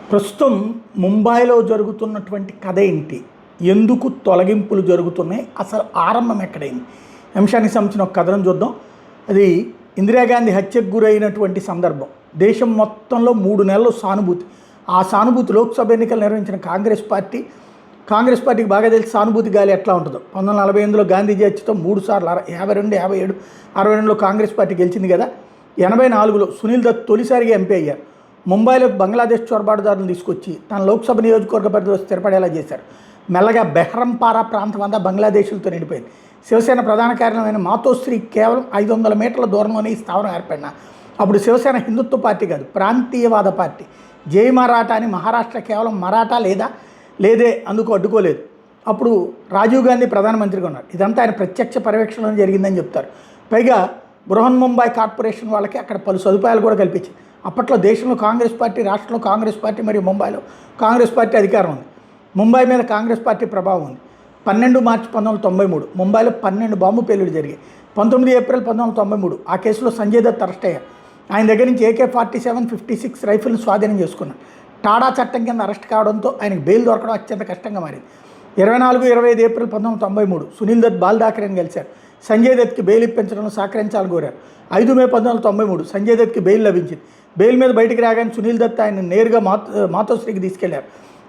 ప్రస్తుతం ముంబైలో జరుగుతున్నటువంటి కథ ఏంటి? ఎందుకు తొలగింపులు జరుగుతున్నాయి? అసలు ఆరంభం ఎక్కడైంది? అంశానికి సంబంధించిన ఒక కథనం చూద్దాం. అది ఇందిరాగాంధీ హత్యకు గురైనటువంటి సందర్భం. దేశం మొత్తంలో 3 నెలలు సానుభూతి. ఆ సానుభూతి లోక్సభ ఎన్నికలు నిర్వహించిన కాంగ్రెస్ పార్టీకి బాగా తెలిసి సానుభూతి గాలి ఎట్లా ఉంటుందో. 1948లో గాంధీజీ హత్యతో 3 సార్లు 52, 57, 62లో కాంగ్రెస్ పార్టీ గెలిచింది కదా. 84లో సునీల్ దత్ తొలిసారిగా ఎంపీ అయ్యారు. ముంబైలో బంగ్లాదేశ్ చొరబాటుదారులను తీసుకొచ్చి తన లోక్సభ నియోజకవర్గ పరిధిలో స్థిరపడేలా చేశారు. మెల్లగా బెహ్రంపారా ప్రాంతం అంతా బంగ్లాదేశీలతో నిండిపోయింది. శివసేన ప్రధాన కార్యాలయమైన మాతోశ్రీ కేవలం 500 మీటర్ల దూరంలోనే ఈ స్థావరం ఏర్పడిన అప్పుడు శివసేన హిందుత్వ పార్టీ కాదు, ప్రాంతీయవాద పార్టీ. జై మరాఠా అని మహారాష్ట్ర కేవలం మరాఠా లేదే అందుకు అడ్డుకోలేదు. అప్పుడు రాజీవ్ గాంధీ ప్రధానమంత్రిగా ఉన్నారు. ఇదంతా ఆయన ప్రత్యక్ష పర్యవేక్షణలో జరిగిందని చెప్తారు. పైగా బృహన్ ముంబై కార్పొరేషన్ వాళ్ళకి అక్కడ పలు సదుపాయాలు కూడా కల్పించింది. అప్పట్లో దేశంలో కాంగ్రెస్ పార్టీ, రాష్ట్రంలో కాంగ్రెస్ పార్టీ మరియు ముంబైలో కాంగ్రెస్ పార్టీ అధికారం ఉంది. ముంబై మీద కాంగ్రెస్ పార్టీ ప్రభావం ఉంది. 12 మార్చి 1993 ముంబైలో 12 బాంబు పేలుళ్లు జరిగాయి. 19 ఏప్రిల్ 1993 ఆ కేసులో సంజయ్ దత్ అరెస్ట్ అయ్యారు. ఆయన దగ్గర నుంచి AK-47, 56 రైఫిల్ని స్వాధీనం చేసుకున్నారు. టాడా చట్టం కింద అరెస్ట్ కావడంతో ఆయనకు బెయిల్ దొరకడం అత్యంత కష్టంగా మారింది. 24, 25 ఏప్రిల్ 1993 సునీల్ దత్ బాల్ ఠాకరేని కలిశారు. సంజయ్ దత్కి బెయిల్ ఇప్పించడంలో సహకరించాలని కోరారు. 5 మే 1993 సంజయ్ దత్కి బెయిల్ లభించింది. బెయిల్ మీద బయటికి రాగానే సునీల్ దత్ ఆయన నేరుగా మాతోశ్రీకి తీసుకెళ్లారు.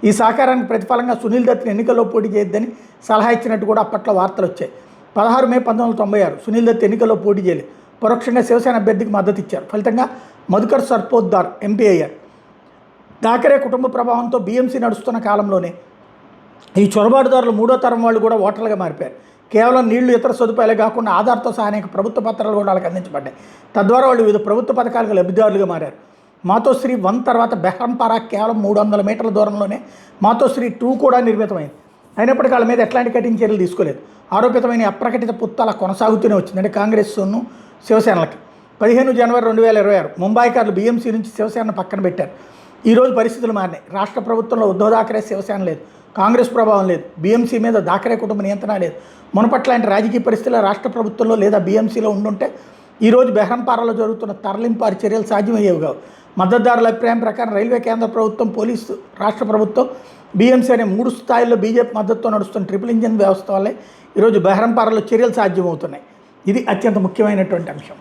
ఈ సహకారానికి ప్రతిఫలంగా సునీల్ దత్ని ఎన్నికల్లో పోటీ చేయొద్దని సలహా ఇచ్చినట్టు కూడా అప్పట్లో వార్తలు వచ్చాయి. 16 మే 1996 సునీల్ దత్ ఎన్నికల్లో పోటీ చేయలేదు. పరోక్షంగా శివసేన అభ్యర్థికి మద్దతు ఇచ్చారు. ఫలితంగా మధుకర్ సర్పోద్దార్ ఎంపీ అయ్యారు. ఠాకరే కుటుంబ ప్రభావంతో BMC నడుస్తున్న కాలంలోనే ఈ చొరబాటుదారులు 3వ తరం వాళ్ళు కూడా ఓటర్లుగా మారిపోయారు. కేవలం నీళ్లు, ఇతర సదుపాయాలే కాకుండా ఆధార్తో సహా అనేక ప్రభుత్వ పత్రాలు కూడా వాళ్ళకి అందించబడ్డాయి. తద్వారా వాళ్ళు వివిధ ప్రభుత్వ పథకాలకు లబ్ధిదారులుగా మారారు. మాతోశ్రీ 1 తర్వాత బెహ్రంపారా కేవలం 300 మీటర్ల దూరంలోనే మాతోశ్రీ 2 కూడా నిర్మితమైంది. అయినప్పటికీ వాళ్ళ మీద ఎట్లాంటి కఠిన చర్యలు తీసుకోలేదు. ఆరోపితమైన అప్రకటిత పుత్తల కొనసాగుతూనే వచ్చింది. అంటే కాంగ్రెస్ను శివసేనలకి 15 జనవరి 2026 ముంబైకారులు BMC నుంచి శివసేనను పక్కన పెట్టారు. ఈరోజు పరిస్థితులు మారినాయి. రాష్ట్ర ప్రభుత్వంలో ఉద్ధవ్ ఠాకరే శివసేన లేదు, కాంగ్రెస్ ప్రభావం లేదు, BMC మీద ఠాకరే కుటుంబ నియంత్రణ లేదు. మునపట్లాంటి రాజకీయ పరిస్థితుల్లో రాష్ట్ర ప్రభుత్వంలో లేదా BMCలో ఉండుంటే ఈరోజు బెహ్రంపారాలో జరుగుతున్న తరలింపారు చర్యలు సాధ్యమయ్యేవి కావు. మద్దతుదారుల అభిప్రాయం ప్రకారం రైల్వే, కేంద్ర ప్రభుత్వం, పోలీసు, రాష్ట్ర ప్రభుత్వం, BMC అనే 3 స్థాయిల్లో BJP మద్దతుతో నడుస్తున్న ట్రిపుల్ ఇంజిన్ వ్యవస్థ వల్లే ఈరోజు బెహ్రంపారాలో చర్యలు సాధ్యమవుతున్నాయి. ఇది అత్యంత ముఖ్యమైనటువంటి అంశం.